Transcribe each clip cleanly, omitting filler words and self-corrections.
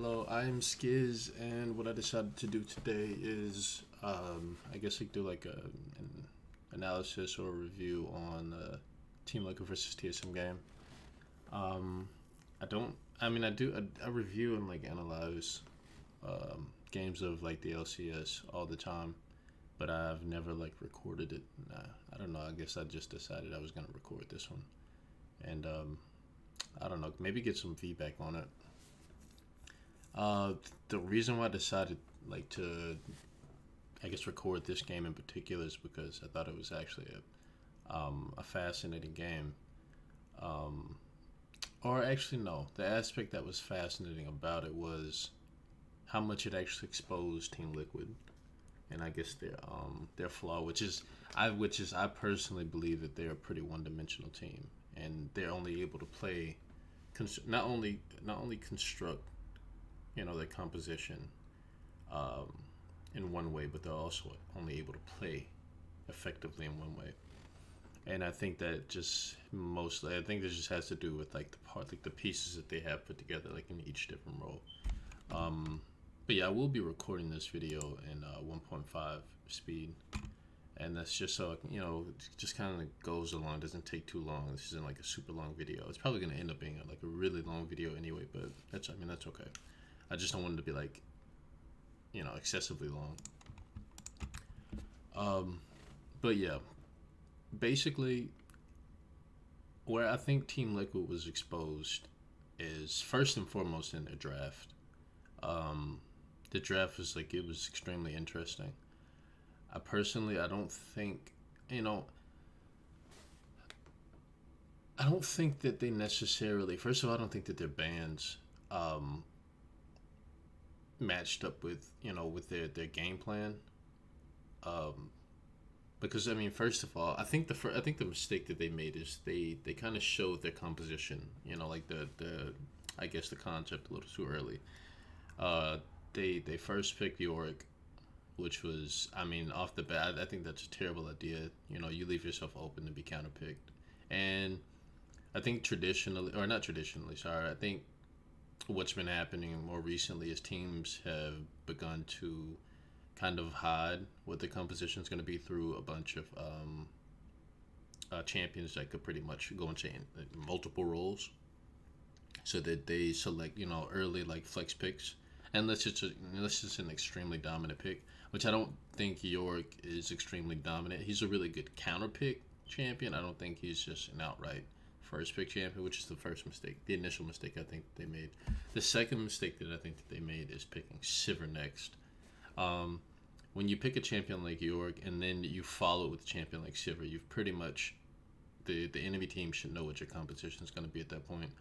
Hello, I'm Skiz, and what I decided to do today is, I guess I could do like an analysis or review on the Team Liquid versus TSM game. Um, I don't, I mean, I do, I review and like analyze games of like the LCS all the time, but I've never like recorded it. Nah, I don't know. I guess I just decided I was gonna record this one, and I don't know, maybe get some feedback on it. Uh, the reason why I decided like to, I guess, record this game in particular is because I thought it was actually a fascinating game. Um, or actually, no, the aspect that was fascinating about it was how much it actually exposed Team Liquid, and I guess their flaw, which is I personally believe that they're a pretty one dimensional team, and they're only able to play, not only construct their composition um, in one way, but they're also only able to play effectively in one way. And I think this just has to do with like the pieces that they have put together, like in each different role. Um, but yeah, I will be recording this video in 1.5 speed, and that's just so it just kind of goes along. It doesn't take too long. This isn't like a super long video. It's probably gonna end up being like a really long video anyway, but that's okay. I just don't want it to be like excessively long. Um, but yeah, basically, where I think Team Liquid was exposed is first and foremost in their draft. Um, the draft was like it was extremely interesting. I don't think you know I don't think that they necessarily. First of all, I don't think that their bands um, matched up with with their game plan. Um, because I mean, first of all, I think the mistake that they made is they kind of showed their composition. Like the I guess the concept a little too early. Uh, they first picked Yorick, which was I mean off the bat I think that's a terrible idea. You leave yourself open to be counterpicked, and I think traditionally or not traditionally, sorry, I think what's been happening more recently is teams have begun to kind of hide what the composition is going to be through a bunch of champions that could pretty much go into multiple roles, so that they select early like flex picks, and unless it's an extremely dominant pick, which I don't think York is extremely dominant. He's a really good counter pick champion. I don't think he's just an outright first pick champion, which is the first mistake, the initial mistake I think they made. The second mistake that I think that they made is picking Sivir next. Um, when you pick a champion like York and then you follow it with a champion like Sivir, you've pretty much the enemy team should know what your composition is going to be at that point,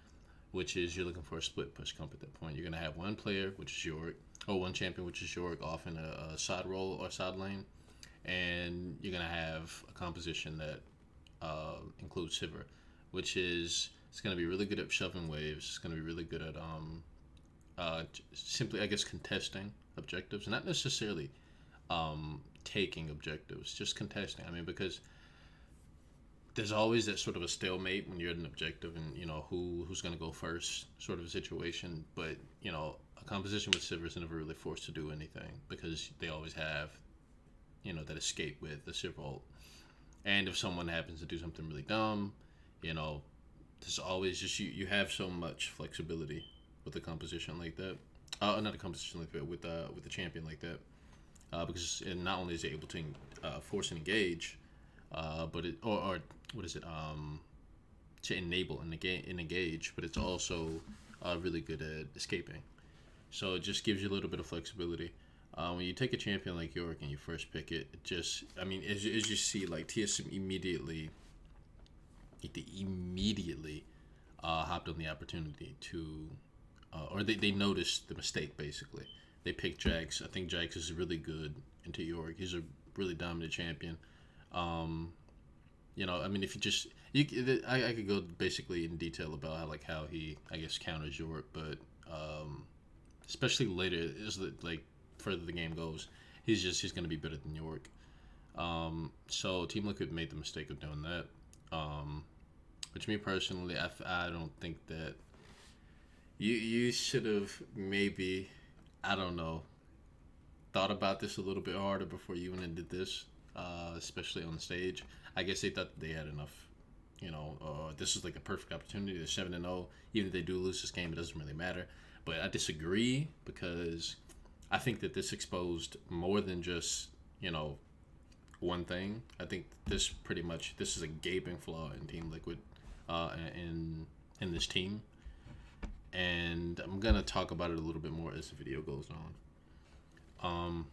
which is you're looking for a split push comp at that point. You're going to have one player, which is York, or one champion, which is York, off in a side role or side lane, and you're going to have a composition that includes Sivir, which is it's going to be really good at shoving waves. It's going to be really good at simply, I guess, contesting objectives, not necessarily taking objectives, just contesting. I mean, because there's always that sort of a stalemate when you're at an objective, and who's going to go first, sort of a situation. But a composition with Sivir is never really forced to do anything because they always have that escape with the Sivir ult. And if someone happens to do something really dumb, you know, there's always just you have so much flexibility with a composition like that. Not a composition like that with a champion like that, because it not only is it able to force and engage, but it or what is it to enable and engage, but it's also really good at escaping. So it just gives you a little bit of flexibility. When you take a champion like York and you first pick it, it just I mean as you see, like TSM immediately, like they immediately hopped on the opportunity to, or they noticed the mistake basically. They picked Jax. I think Jax is really good into York. He's a really dominant champion. Um, I mean, if you just I could go basically in detail about how he I guess counters York, but especially later is that like further the game goes, he's going to be better than York. So Team Liquid made the mistake of doing that. Which me personally, I don't think that You should have maybe, I don't know, thought about this a little bit harder before you went and did this, especially on the stage. I guess they thought they had enough. This is like the perfect opportunity. They're 7-0. Even if they do lose this game, it doesn't really matter. But I disagree because I think that this exposed more than just one thing. I think this is a gaping flaw in Team Liquid, in this team, and I'm gonna talk about it a little bit more as the video goes on.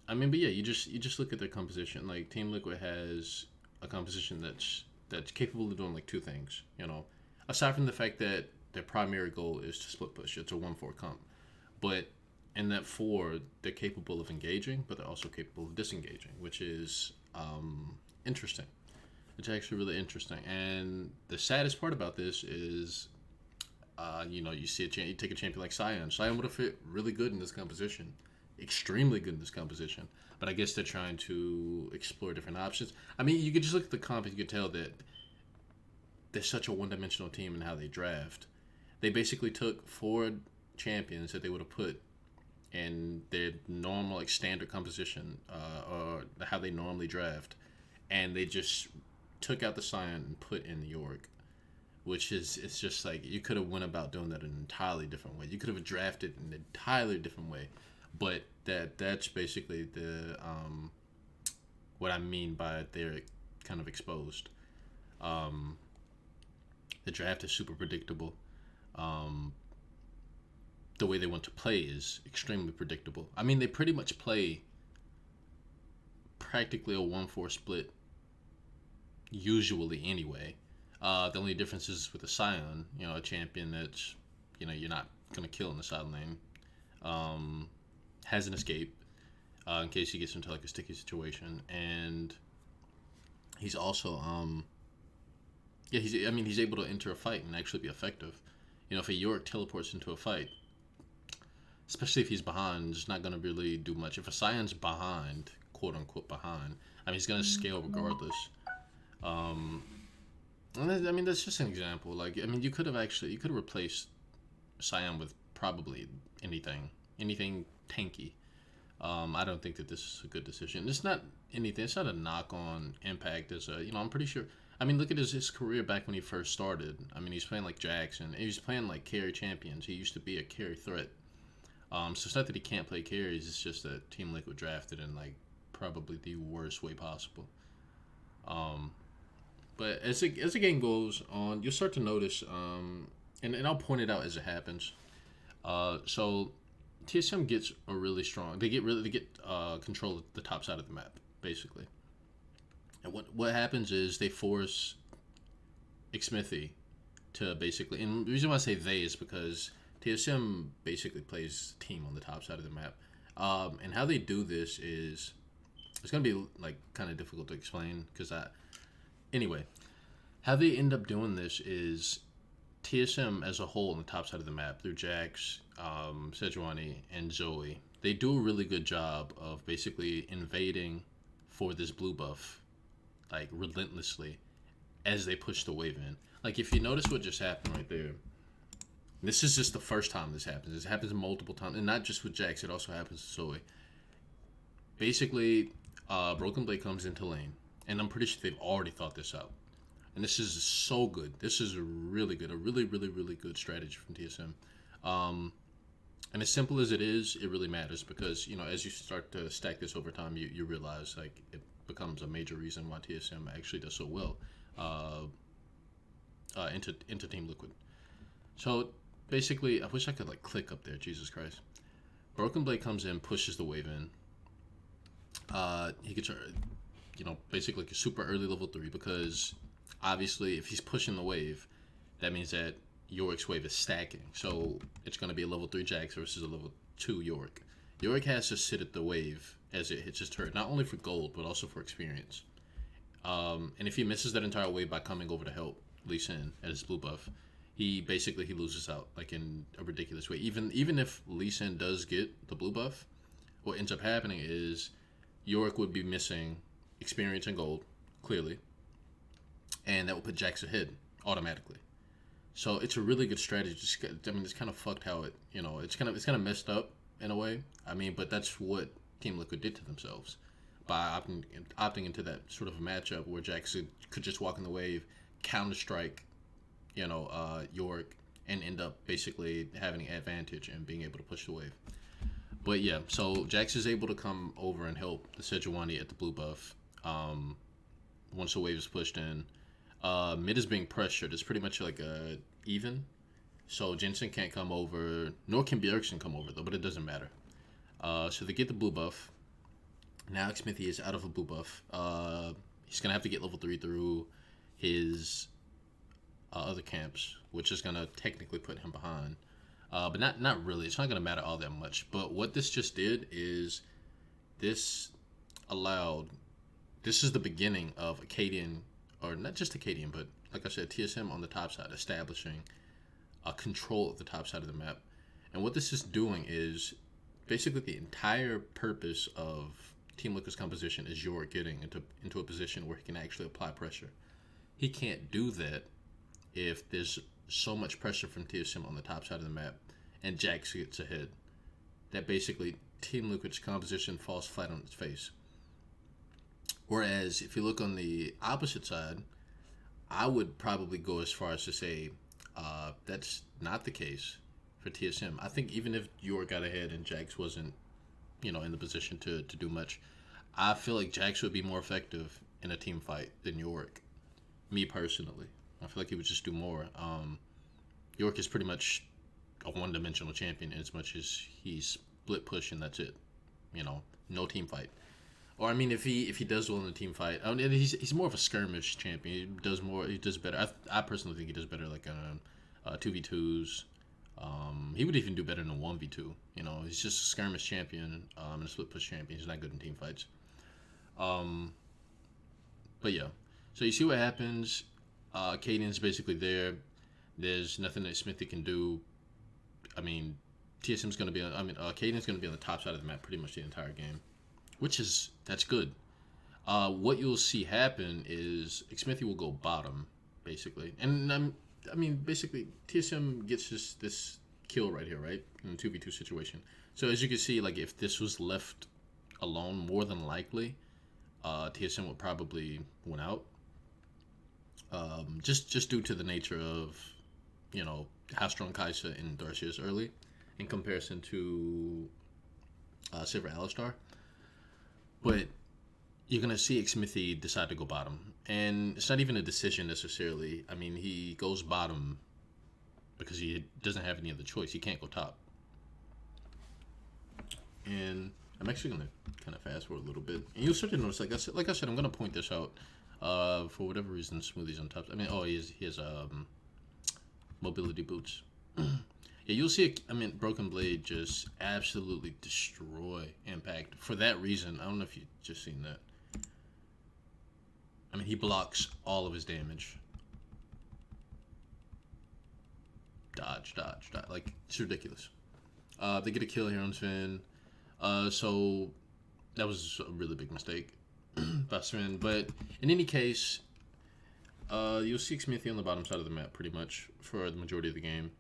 But yeah, you just look at their composition. Like Team Liquid has a composition that's capable of doing like two things. Aside from the fact that their primary goal is to split push, it's a 1-4 comp, but in that four, they're capable of engaging, but they're also capable of disengaging, which is interesting. It's actually really interesting. And the saddest part about this is, you take a champion like Sion. Sion would have fit really good in this composition, extremely good in this composition. But I guess they're trying to explore different options. I mean, you could just look at the comp and you could tell that they're such a one-dimensional team in how they draft. They basically took four champions that they would have put in their normal, like standard composition, or how they normally draft, and they just took out the Sion and put in the Yorick, which is, it's just like you could have went about doing that in an entirely different way. You could have drafted in an entirely different way, but that's basically the what I mean by they're kind of exposed. The draft is super predictable. The way they want to play is extremely predictable. I mean, they pretty much play practically a 1-4 split usually anyway. The only difference is with a Scion, a champion that's, you're not going to kill in the side lane. Has an escape in case he gets into like a sticky situation. And he's also, he's able to enter a fight and actually be effective. If a Yorick teleports into a fight, especially if he's behind, it's not going to really do much. If a Sion's behind, quote unquote behind, he's going to scale regardless. That's just an example. You could have replaced Sion with probably anything tanky. I don't think that this is a good decision. It's not anything. It's not a knock on Impact. I'm pretty sure. Look at his career back when he first started. He's playing like Jackson. He's playing like carry champions. He used to be a carry threat. So it's not that he can't play carries. It's just that Team Liquid drafted in like probably the worst way possible. But as the game goes on, you'll start to notice, and I'll point it out as it happens. So TSM gets a really strong. They get control of the top side of the map basically. And what happens is they force Xmithy to basically, and the reason why I say they is because TSM basically plays team on the top side of the map. And how they do this is, it's going to be like kind of difficult to explain anyway, how they end up doing this is TSM as a whole on the top side of the map through Jax, Sejuani, and Zoe. They do a really good job of basically invading for this blue buff, like relentlessly, as they push the wave in. Like if you notice what just happened right there, this is just the first time this happens. This happens multiple times, and not just with Jax. It also happens to Zoe. Basically, Broken Blade comes into lane, and I'm pretty sure they've already thought this out. And this is so good. This is really good. A really, really, really good strategy from TSM. And as simple as it is, it really matters because, as you start to stack this over time, you realize like it becomes a major reason why TSM actually does so well into Team Liquid. So basically, I wish I could like click up there. Jesus Christ. Broken Blade comes in, pushes the wave in. He gets, basically like a super early level 3 because obviously if he's pushing the wave, that means that Yorick's wave is stacking. So it's going to be a level 3 Jax versus a level 2 Yorick. Yorick has to sit at the wave as it hits his turret, not only for gold, but also for experience. And if he misses that entire wave by coming over to help Lee Sin at his blue buff, he loses out like in a ridiculous way. Even if Lee Sin does get the blue buff, what ends up happening is Yorick would be missing experience and gold, clearly, and that will put Jax ahead automatically. So it's a really good strategy. I mean, it's kind of fucked how it's kind of messed up in a way. I mean, but that's what Team Liquid did to themselves by opting into that sort of a matchup where Jackson could just walk in the wave, counter strike, York, and end up basically having an advantage and being able to push the wave. But yeah, so Jax is able to come over and help the Sejuani at the blue buff. Once the wave is pushed in, mid is being pressured. It's pretty much like a even. So Jensen can't come over, nor can Bjergsen come over though, but it doesn't matter. So they get the blue buff. Now Smithy is out of a blue buff. He's gonna have to get level 3 through his other camps, which is gonna technically put him behind. But not really. It's not gonna matter all that much. But what this just did is this allowed. This is the beginning of Acadian, or not just Acadian, but like I said, TSM on the top side, establishing a control of the top side of the map. And what this is doing is basically the entire purpose of Team Liquid's composition is you're getting into a position where he can actually apply pressure. He can't do that if there's so much pressure from TSM on the top side of the map and Jax gets ahead. That basically Team Liquid's composition falls flat on its face. Whereas if you look on the opposite side, I would probably go as far as to say that's not the case for TSM. I think even if York got ahead and Jax wasn't, in the position to do much, I feel like Jax would be more effective in a team fight than York. Me personally, I feel like he would just do more. York is pretty much a one-dimensional champion as much as he's split push and that's it. No team fight. Or I mean, if he does well in the team fight, I mean, he's more of a skirmish champion. He does more. He does better. I personally think he does better like 2v2s. He would even do better in a 1v2. He's just a skirmish champion and a split push champion. He's not good in team fights. But yeah, so you see what happens. Caden's basically there. There's nothing that Smithy can do. I mean, TSM's going to be. Caden's going to be on the top side of the map pretty much the entire game. That's good. What you'll see happen is Smithy will go bottom, basically. And basically, TSM gets this kill right here, right? In a 2v2 situation. So as you can see, like, if this was left alone, more than likely, TSM would probably win out. Just due to the nature of, how strong Kaisa and Darcy is early in comparison to Silver Alistar. But you're going to see Smithy decide to go bottom. And it's not even a decision necessarily. I mean, he goes bottom because he doesn't have any other choice. He can't go top. And I'm actually going to kind of fast forward a little bit. And you'll start to notice, like I said, I'm going to point this out. For whatever reason, Smoothie's on top. He has mobility boots. Yeah, you'll see, Broken Blade just absolutely destroy Impact. For that reason, I don't know if you've just seen that. I mean, he blocks all of his damage. Dodge. Like, it's ridiculous. They get a kill here on Sven. So, that was a really big mistake by Sven. But, in any case, you'll see Smithy on the bottom side of the map pretty much for the majority of the game.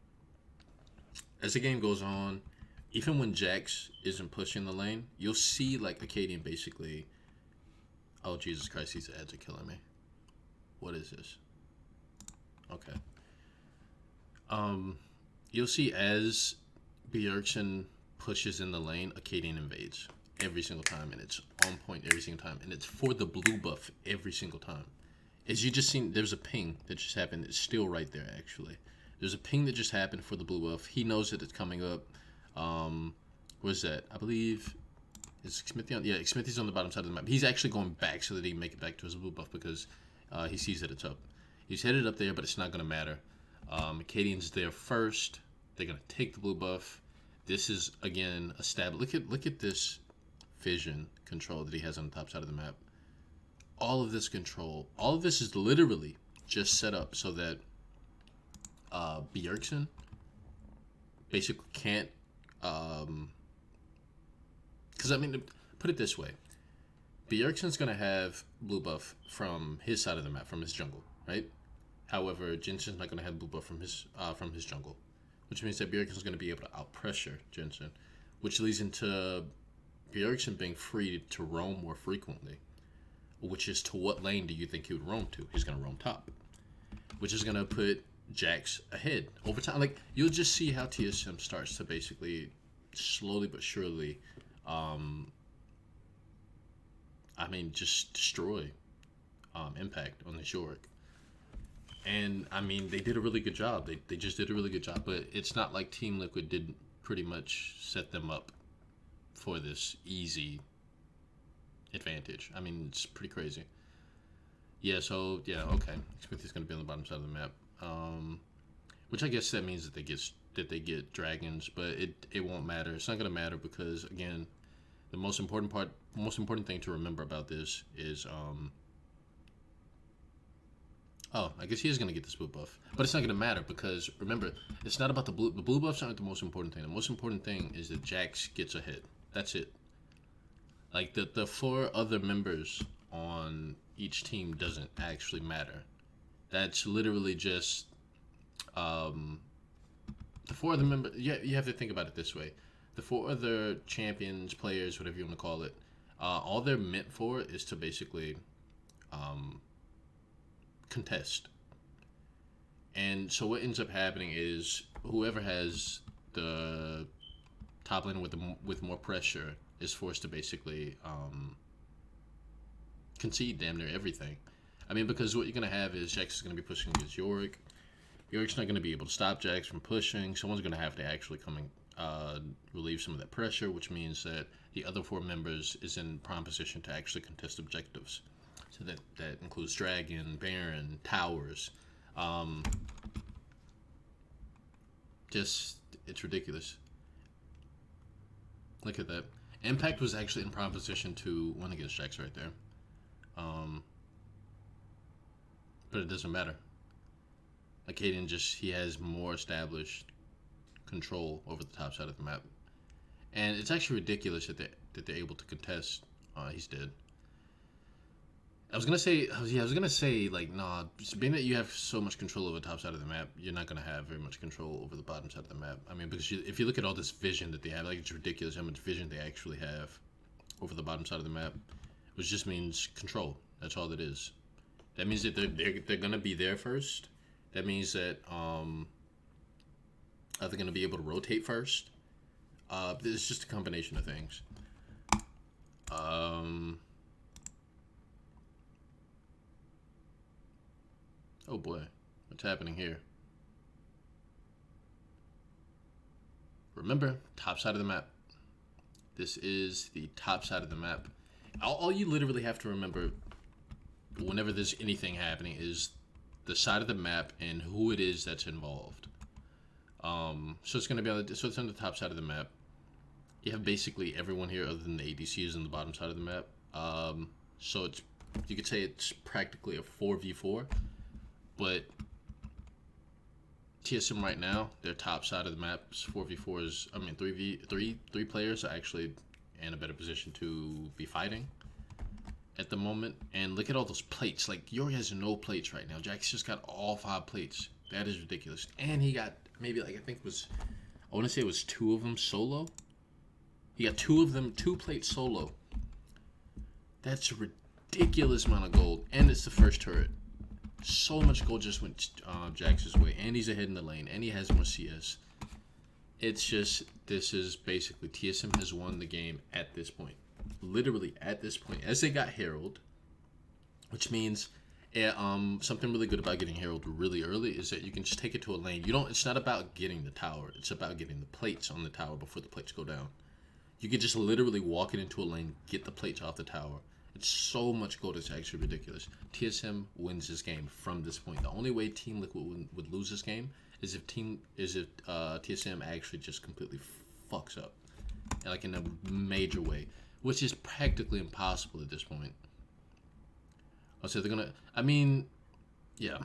As the game goes on, even when Jax isn't pushing the lane, you'll see, like, Acadian basically... Oh, Jesus Christ, these ads are killing me. What is this? Okay. You'll see as Bjergsen pushes in the lane, Acadian invades every single time, and it's on point every single time, and it's for the blue buff every single time. As you just seen, there's a ping that just happened. It's still right there, actually. There's a ping that just happened for the blue buff. He knows that it's coming up. Where's that? I believe... Is Smithy on? Yeah, Smithy's on the bottom side of the map. He's actually going back so that he can make it back to his blue buff because he sees that it's up. He's headed up there, but it's not going to matter. Acadian's there first. They're going to take the blue buff. This is, again, a stab. Look at this vision control that he has on the top side of the map. All of this control, all of this is literally just set up so that Bjergsen basically can't... Because, put it this way. Bjergsen's going to have blue buff from his side of the map, from his jungle, right? However, Jensen's not going to have blue buff from his jungle, which means that Bjergsen's going to be able to outpressure Jensen, which leads into Bjergsen being free to roam more frequently. Which is, to what lane do you think he would roam to? He's going to roam top, which is going to put Jax ahead over time. Like, you'll just see how TSM starts to basically slowly but surely, just destroy Impact on this Yorick. And, they did a really good job. They just did a really good job. But it's not like Team Liquid did pretty much set them up for this easy advantage. It's pretty crazy. Okay. Expect he's going to be on the bottom side of the map. Which I guess that means that they get dragons, but it won't matter. It's not going to matter because, again, the most important thing to remember about this is I guess he is going to get this blue buff. But it's not going to matter because, remember, it's not about the blue. The blue buffs aren't the most important thing. The most important thing is that Jax gets ahead. That's it. Like, the 4 other members on each team doesn't actually matter. That's literally just the 4 other members. Yeah, you have to think about it this way. The 4 other champions, players, whatever you want to call it, all they're meant for is to basically contest. And so what ends up happening is whoever has the top lane with more pressure is forced to basically concede damn near everything. Because what you're going to have is Jax is going to be pushing against Yorick. Yorick's not going to be able to stop Jax from pushing. Someone's going to have to actually come and relieve some of that pressure, which means that the other 4 members is in prime position to actually contest objectives. So that includes Dragon, Baron, Towers. It's ridiculous. Look at that. Impact was actually in prime position to win against Jax right there. But it doesn't matter. Like, Kaden he has more established control over the top side of the map. And it's actually ridiculous that they're able to contest. He's dead. I was gonna say, like, nah, being that you have so much control over the top side of the map, you're not gonna have very much control over the bottom side of the map. Because if you look at all this vision that they have, like, it's ridiculous how much vision they actually have over the bottom side of the map, which just means control. That's all it is. That means that they're gonna be there first. That means that are they gonna be able to rotate first? It's just a combination of things. Oh boy, what's happening here? Remember, top side of the map. This is the top side of the map. All you literally have to remember whenever there's anything happening is the side of the map and who it is that's involved. So it's gonna be it's on the top side of the map. You have basically everyone here other than the ADCs on the bottom side of the map. So you could say it's practically a 4v4. But TSM right now, their top side of the map is 4v4s. 3 players are actually in a better position to be fighting at the moment. And look at all those plates. Like, Yori has no plates right now. Jax just got all 5 plates. That is ridiculous. And he got maybe, like, I want to say it was 2 of them solo. He got 2 of them, 2 plates solo. That's a ridiculous amount of gold. And it's the first turret. So much gold just went Jax's way, and he's ahead in the lane, and he has more CS. It's just, this is basically, TSM has won the game at this point. Literally at this point. As they got Herald, which means something really good about getting Herald really early is that you can just take it to a lane. It's not about getting the tower. It's about getting the plates on the tower before the plates go down. You could just literally walk it into a lane, get the plates off the tower. It's so much gold, it's actually ridiculous. TSM wins this game from this point. The only way Team Liquid would lose this game is if TSM actually just completely fucks up, like in a major way, which is practically impossible at this point. I'll say they're gonna. Yeah.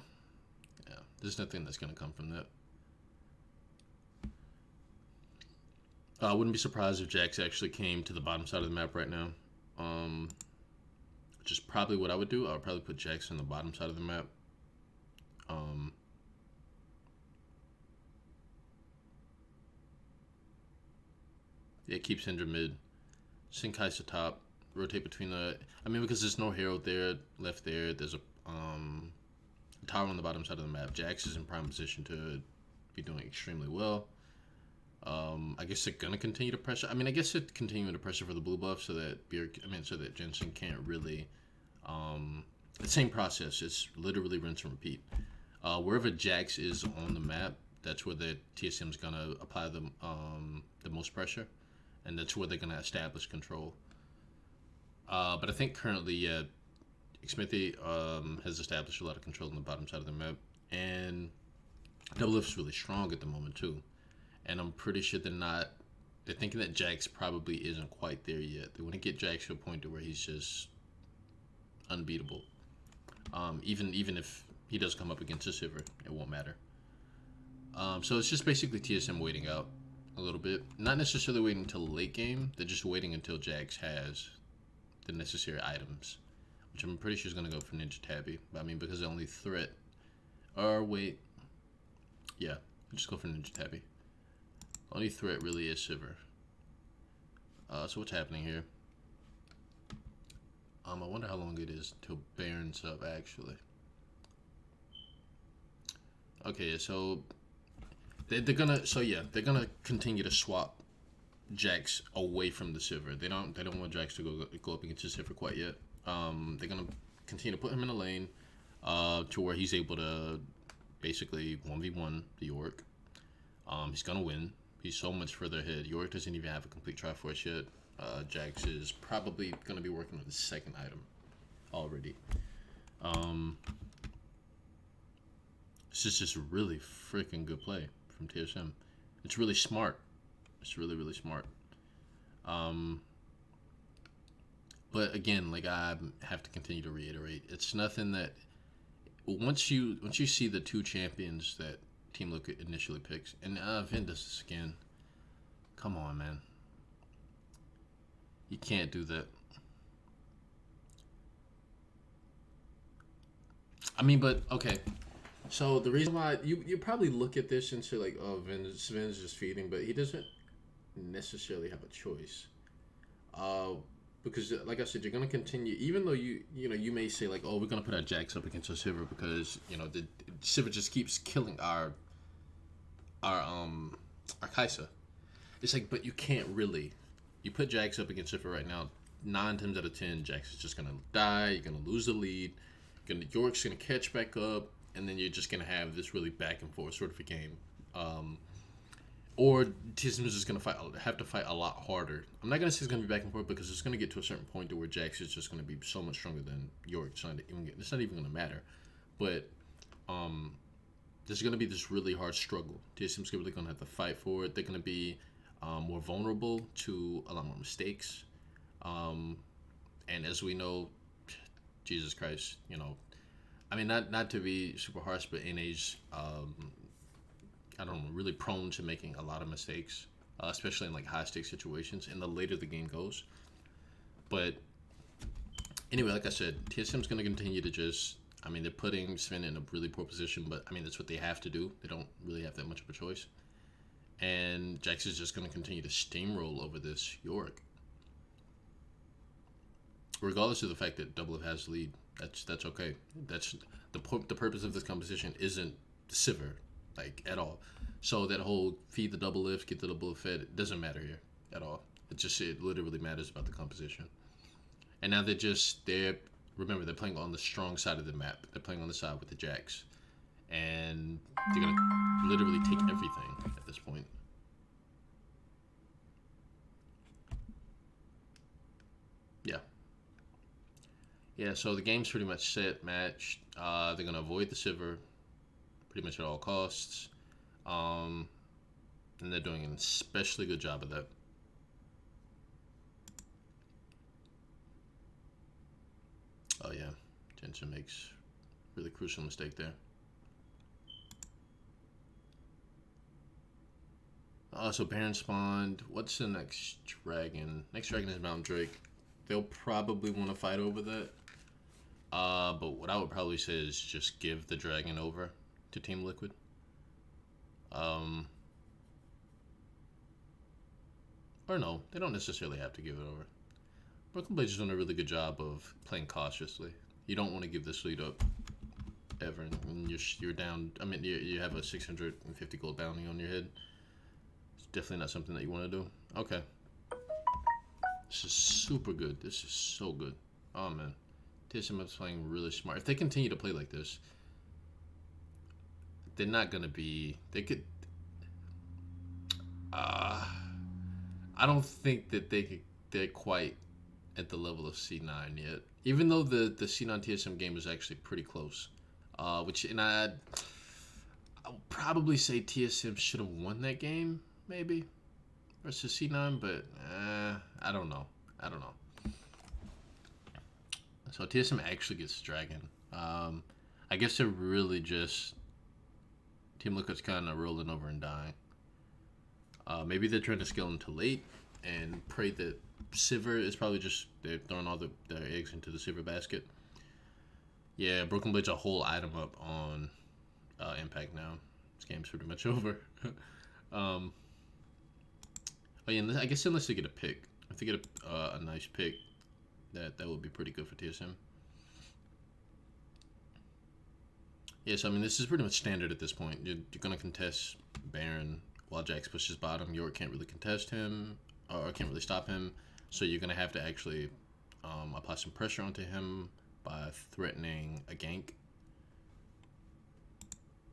There's nothing that's gonna come from that. I wouldn't be surprised if Jax actually came to the bottom side of the map right now. Which is probably what I would do. I would probably put Jax on the bottom side of the map. Yeah, keep Syndra mid. Sink Kai'Sa top. Rotate between the. I mean, because there's no hero there left there. There's a tower on the bottom side of the map. Jax is in prime position to be doing extremely well. I guess they're gonna continue to pressure. I mean, I guess they're continuing to pressure for the blue buff so that so that Jensen can't really. The same process. It's literally rinse and repeat. Wherever Jax is on the map, that's where the TSM is gonna apply the most pressure, and that's where they're gonna establish control. But I think currently, yeah, Xmithy has established a lot of control on the bottom side of the map, and Double Lift's really strong at the moment too. And I'm pretty sure they're thinking that Jax probably isn't quite there yet. They want to get Jax to a point to where he's just unbeatable. Even if he does come up against a Sivir, it won't matter. So it's just basically TSM waiting out a little bit. Not necessarily waiting until late game. They're just waiting until Jax has the necessary items, which I'm pretty sure is going to go for Ninja Tabby. But I mean, because the only threat... Or wait. Yeah, just go for Ninja Tabby. Only threat really is Sivir. So what's happening here? I wonder how long it is till Baron's up, actually. Okay, so they're gonna continue to swap Jax away from the Sivir. They don't want Jax to go up against the Sivir quite yet. They're gonna continue to put him in a lane, to where he's able to basically 1v1 the York. He's gonna win. He's so much further ahead. York doesn't even have a complete Triforce yet. Jax is probably gonna be working on the second item already. This is just really freaking good play from TSM. It's really smart. It's really, really smart. But again, like I have to continue to reiterate, it's nothing that once you see the two champions that Team Liquid initially picks, and Vin does this again. Come on, man. You can't do that. I mean, but okay. So the reason why you probably look at this and say like, oh, Vin's just feeding, but he doesn't necessarily have a choice. Because like I said, you're gonna continue, even though you may say like, oh, we're gonna put our Jax up against our Sivir because the Sivir just keeps killing our Kai'Sa. It's like, but you can't really. You put Jax up against Sivir right now, 9 times out of 10, Jax is just gonna die. You're gonna lose the lead. York's gonna catch back up, and then you're just gonna have this really back and forth sort of a game. Or TSM is just gonna have to fight a lot harder. I'm not gonna say it's gonna be back and forth because it's gonna get to a certain point to where Jax is just gonna be so much stronger than York. It's not even gonna matter. But there's gonna be this really hard struggle. TSM's really gonna have to fight for it. They're gonna be more vulnerable to a lot more mistakes. And as we know, Jesus Christ, I mean, not to be super harsh, but NA's I don't know, really prone to making a lot of mistakes, especially in like high stakes situations, and the later the game goes. But anyway, like I said, TSM's going to continue to they're putting Sven in a really poor position, but I mean, that's what they have to do. They don't really have that much of a choice. And Jax is just going to continue to steamroll over this York. Regardless of the fact that Double has the lead, that's okay. That's the purpose of this competition isn't Sivir, like at all. So that whole feed the double lift, get the double lift fed, it doesn't matter here at all. It literally matters about the composition. And now remember, they're playing on the strong side of the map. They're playing on the side with the Jax. And they're gonna literally take everything at this point. Yeah. Yeah, so the game's pretty much set, matched. They're gonna avoid the Sivir pretty much at all costs. And they're doing an especially good job of that. Oh yeah, Jensen makes a really crucial mistake there. So Baron spawned. What's the next dragon? Next dragon is Mount Drake. They'll probably want to fight over that. But what I would probably say is just give the dragon over to Team Liquid. Or no, they don't necessarily have to give it over. Brooklyn Blades is doing a really good job of playing cautiously. You don't want to give this lead up ever. And you're down. I mean, you have a 650 gold bounty on your head. It's definitely not something that you want to do. Okay. This is super good. This is so good. Oh, man. TSM is playing really smart. If they continue to play like this, they're not going to be... They could... I don't think that they're quite at the level of C9 yet. Even though the C9 TSM game is actually pretty close. I'll probably say TSM should have won that game, maybe, versus C9, but I don't know. So TSM actually gets Dragon. I guess they're really just Team Liquid's kind of rolling over and dying. Maybe they're trying to scale into late and pray that Sivir is probably just they're throwing all their eggs into the Sivir basket. Yeah, Broken Blade's a whole item up on Impact now. This game's pretty much over. Oh yeah, and I guess unless they get a pick, if they get a nice pick, that would be pretty good for TSM. Yeah, so I mean this is pretty much standard at this point. You're gonna contest Baron while Jax pushes bottom. York can't really contest him or can't really stop him, so you're gonna have to actually apply some pressure onto him by threatening a gank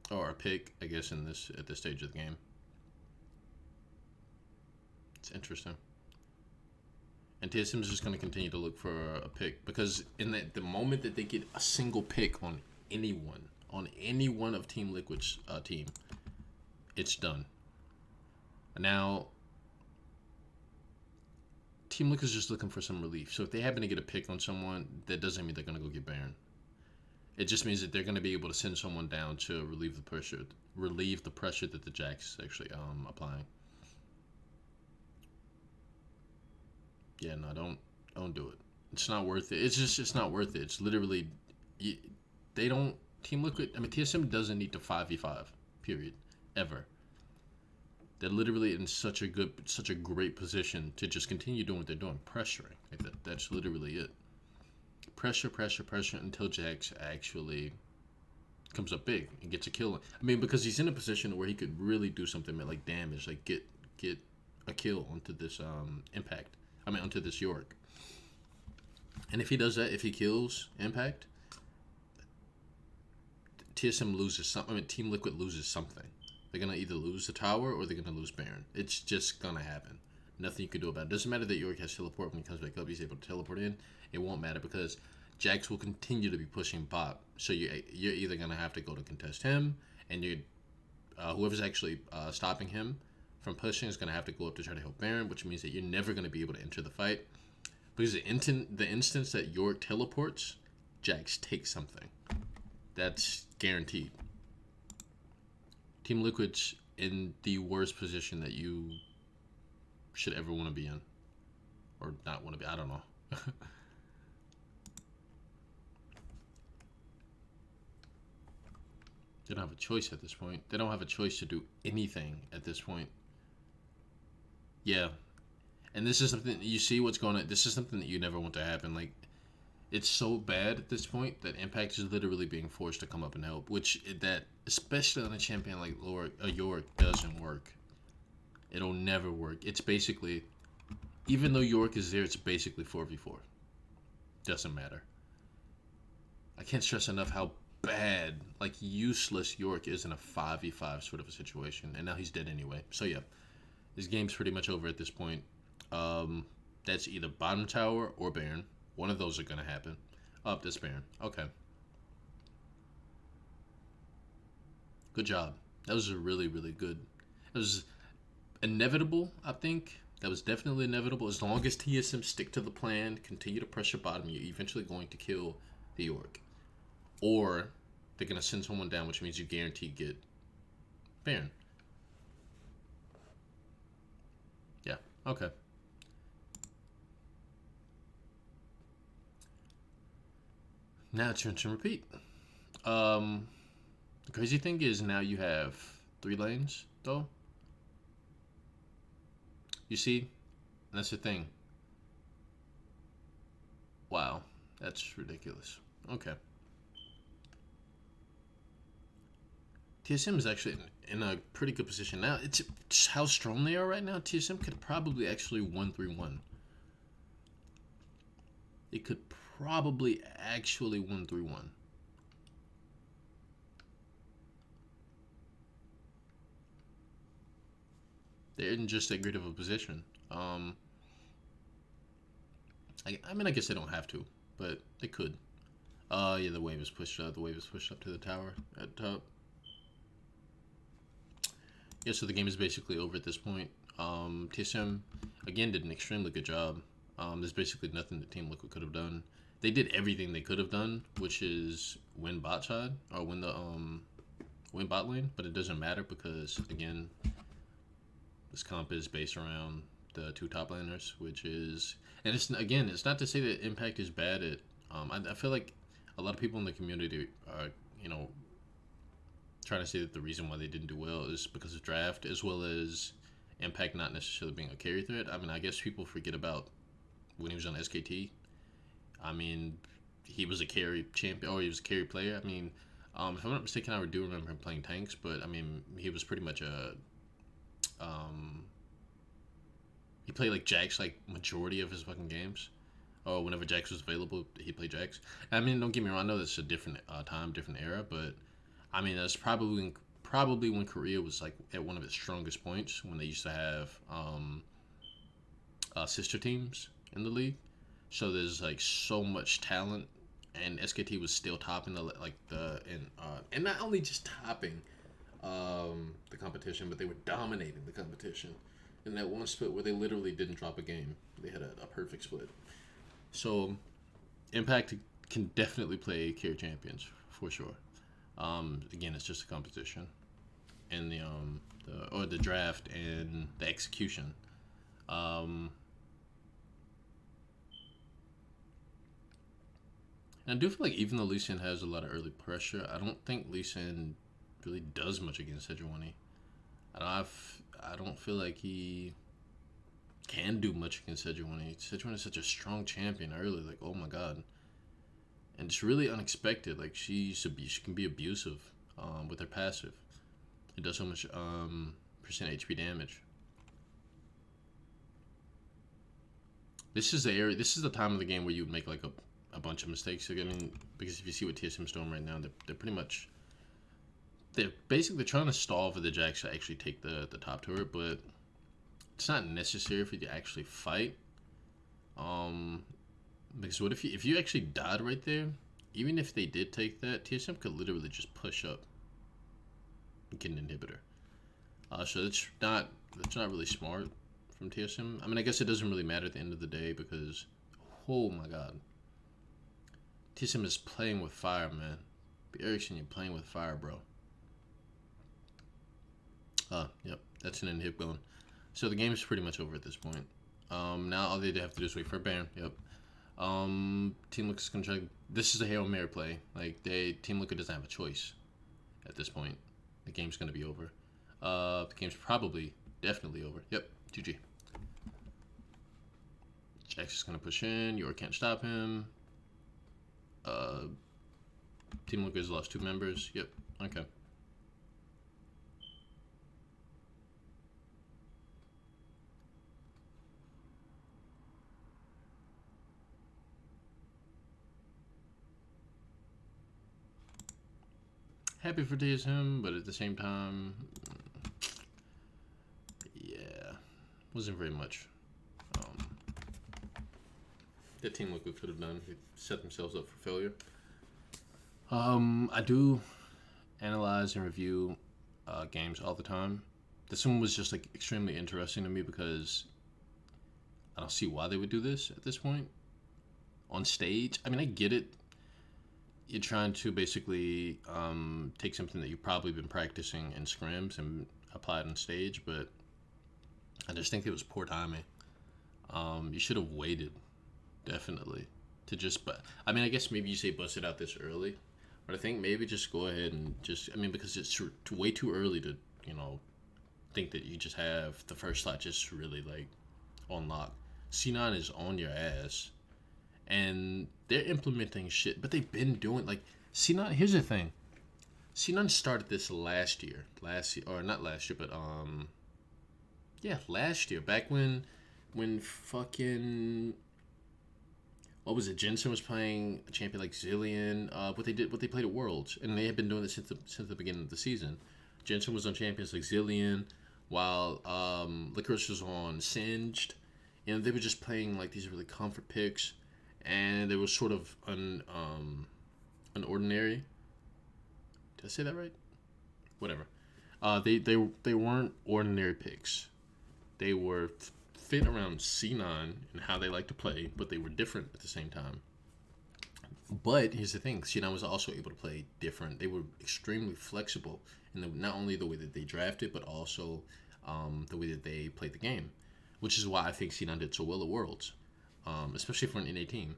or a pick, I guess, at this stage of the game. It's interesting. And TSM is just going to continue to look for a pick because in the moment that they get a single pick on any one of Team Liquid's team, it's done. Now, Team Liquid is just looking for some relief. So if they happen to get a pick on someone, that doesn't mean they're going to go get Baron. It just means that they're going to be able to send someone down to relieve the pressure that the Jax is actually applying. Yeah, no, don't do it. It's not worth it. It's not worth it. It's literally Team Liquid. I mean, TSM doesn't need to 5v5. Period. Ever. They're literally in such a great position to just continue doing what they're doing, pressuring. That's literally it. Pressure until Jax actually comes up big and gets a kill. I mean, because he's in a position where he could really do something like damage, like get a kill onto this Impact. I mean, onto this York. And if he does that, if he kills Impact, TSM loses something. I mean, Team Liquid loses something. They're going to either lose the tower or they're going to lose Baron. It's just going to happen. Nothing you can do about it. Doesn't matter that York has teleport when he comes back up. He's able to teleport in. It won't matter because Jax will continue to be pushing bot. So you're either going to have to go to contest him, and whoever's actually stopping him from pushing is going to have to go up to try to help Baron, which means that you're never going to be able to enter the fight. Because the instance that York teleports, Jax takes something. That's guaranteed. Team Liquid's in the worst position that you should ever want to be in. Or not want to be. I don't know. They don't have a choice at this point. They don't have a choice to do anything at this point. Yeah. And this is something, you see what's going on. This is something that you never want to happen. Like, it's so bad at this point that Impact is literally being forced to come up and help. Especially on a champion like York, doesn't work. It'll never work. It's basically, even though York is there, it's basically 4v4. Doesn't matter. I can't stress enough how bad, like useless York is in a 5v5 sort of a situation. And now he's dead anyway. So yeah, this game's pretty much over at this point. That's either bottom tower or Baron. One of those are going to happen. Oh, this Baron. Okay. Good job. That was really, really good. It was inevitable, I think. That was definitely inevitable. As long as TSM stick to the plan, continue to pressure bottom, you're eventually going to kill the York. Or they're going to send someone down, which means you guarantee get Baron. Yeah. Okay. Now it's rinse and repeat. The crazy thing is now you have 3 lanes, though. You see, that's the thing. Wow, that's ridiculous. Okay. TSM is actually in a pretty good position now. It's just how strong they are right now. TSM could probably actually 1-3-1. It could probably actually 1-3-1. They're in just that great of a position. I mean, I guess they don't have to, but they could. Yeah, the wave is pushed up. The wave is pushed up to the tower at top. Yeah, so the game is basically over at this point. TSM again did an extremely good job. There's basically nothing that Team Liquid could have done. They did everything they could have done, which is win bot side or win bot lane, but it doesn't matter because again, this comp is based around the two top laners, which is, and it's not to say that Impact is bad at. I feel like a lot of people in the community are trying to say that the reason why they didn't do well is because of draft, as well as Impact not necessarily being a carry threat. I mean, I guess people forget about when he was on SKT. I mean, he was a carry champion, or he was a carry player. I mean, if I'm not mistaken, I do remember him playing tanks, but I mean, he was pretty much a he played like Jax like majority of his fucking games. Or whenever Jax was available, he played Jax. I mean, don't get me wrong, I know that's a different time, different era, but I mean, that's probably when Korea was like at one of its strongest points when they used to have sister teams in the league. So there's like so much talent, and SKT was still topping and not only just topping the competition, but they were dominating the competition. In that one split where they literally didn't drop a game, they had a perfect split. So Impact can definitely play carry champions for sure. Again, it's just a competition, and the draft and the execution. And I do feel like even though Lee Sin has a lot of early pressure, I don't think Lee Sin really does much against Sejuani. I don't feel like he can do much against Sejuani. Sejuani is such a strong champion early, like oh my god, and it's really unexpected. Like she can be abusive with her passive. It does so much percent HP damage. This is the area. This is the time of the game where you would make like a bunch of mistakes. I mean, because if you see what TSM's doing right now, they're pretty much they're basically trying to stall for the Jax to actually take the top turret, but it's not necessary for you to actually fight. Because what if you actually died right there? Even if they did take that, TSM could literally just push up and get an inhibitor. So that's not really smart from TSM. I mean, I guess it doesn't really matter at the end of the day because, oh my god, TSM is playing with fire, man. Be Ericsson, you're playing with fire, bro. Yep, that's an inhib going. So the game is pretty much over at this point. Now all they have to do is wait for a ban. Yep. Team Liquid's gonna try. This is a Hail Mary play. Like Team Liquid doesn't have a choice at this point. The game's gonna be over. The game's definitely over. Yep. GG. Jax is gonna push in. Yor can't stop him. Team Liquid has lost 2 members. Yep. Okay. Happy for TSM, but at the same time, yeah, wasn't very much that Team Liquid could have done. They set themselves up for failure. I do analyze and review games all the time. This one was just like extremely interesting to me because I don't see why they would do this at this point on stage. I mean, I get it. You're trying to basically take something that you've probably been practicing in scrims and apply it on stage, but I just think it was poor timing. You should have waited, definitely, to just. But I mean, I guess maybe you say bust it out this early, but I think maybe just go ahead and just. I mean, because it's way too early to think that you just have the first slot just really like on lock. C9 is on your ass, and they're implementing shit. But they've been doing like C9. Here's the thing: C9 started this last year, or not last year, but yeah, last year. Back when fucking what was it? Jensen was playing a champion like Zillion. What they played at Worlds, and they have been doing this since the beginning of the season. Jensen was on champions like Zillion, while Licorice was on Singed. They were just playing like these really comfort picks, and they were sort of unordinary. Did I say that right? Whatever. They weren't ordinary picks. They were fit around C9 and how they like to play, but they were different at the same time. But here's the thing: C9 was also able to play different. They were extremely flexible in not only the way that they drafted, but also the way that they played the game, which is why I think C9 did so well at Worlds, especially for an NA team.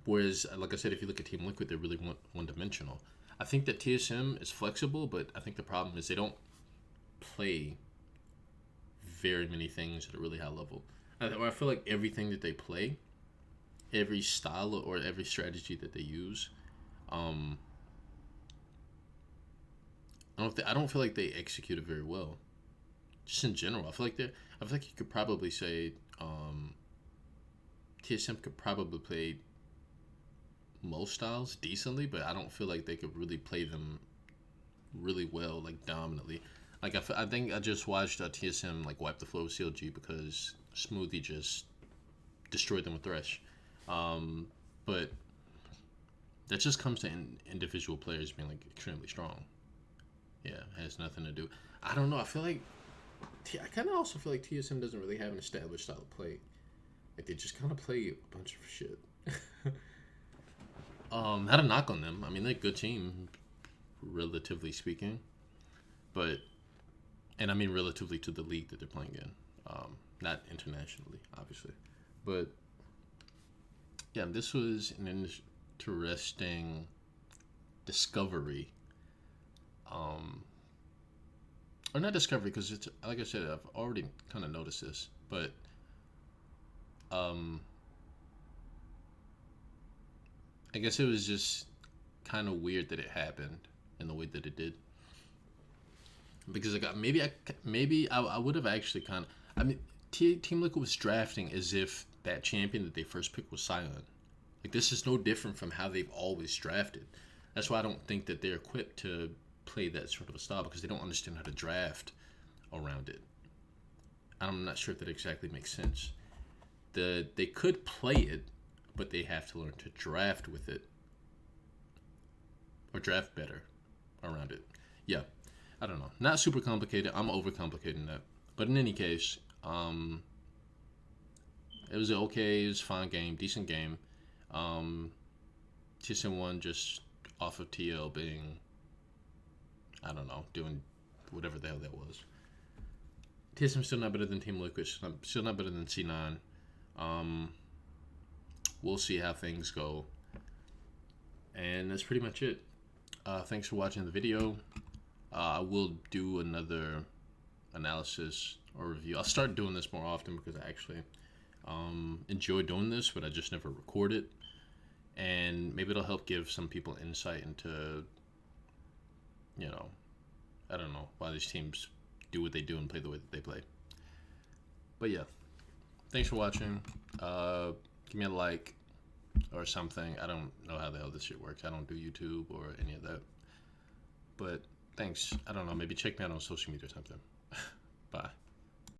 Whereas, like I said, if you look at Team Liquid, they're really one-dimensional. I think that TSM is flexible, but I think the problem is they don't play very many things at a really high level. I feel like everything that they play, every style or every strategy that they use, I don't feel like they execute it very well. Just in general, I feel like you could probably say TSM could probably play most styles decently, but I don't feel like they could really play them really well, like dominantly. Like I think I just watched TSM like wipe the floor with CLG because Smoothie just destroyed them with Thresh. But that just comes to individual players being like extremely strong. Yeah, it has nothing to do. I don't know. I feel like I kind of also feel like TSM doesn't really have an established style of play. Like they just kind of play a bunch of shit. Not a knock on them. I mean, they're a good team, relatively speaking, and I mean relatively to the league that they're playing in, not internationally, obviously. But yeah, this was an interesting discovery, or not discovery because it's like I said, I've already kind of noticed this, but I guess it was just kind of weird that it happened in the way that it did. Because maybe I would have actually kind of. I mean, Team Liquid was drafting as if that champion that they first picked was Sion. Like this is no different from how they've always drafted. That's why I don't think that they're equipped to play that sort of a style because they don't understand how to draft around it. I'm not sure if that exactly makes sense. They could play it, but they have to learn to draft with it or draft better around it. Yeah, I don't know. Not super complicated. I'm overcomplicating that. But in any case, it was okay. It was a fine game, decent game. TSM won just off of TL being, I don't know, doing whatever the hell that was. TSM still not better than Team Liquid. Still not better than C9. We'll see how things go. And that's pretty much it. Thanks for watching the video. I will do another analysis or review. I'll start doing this more often because I actually enjoy doing this, but I just never record it. And maybe it'll help give some people insight into, I don't know, why these teams do what they do and play the way that they play. But yeah, thanks for watching. Give me a like or something. I don't know how the hell this shit works. I don't do YouTube or any of that. But thanks. I don't know. Maybe check me out on social media or something.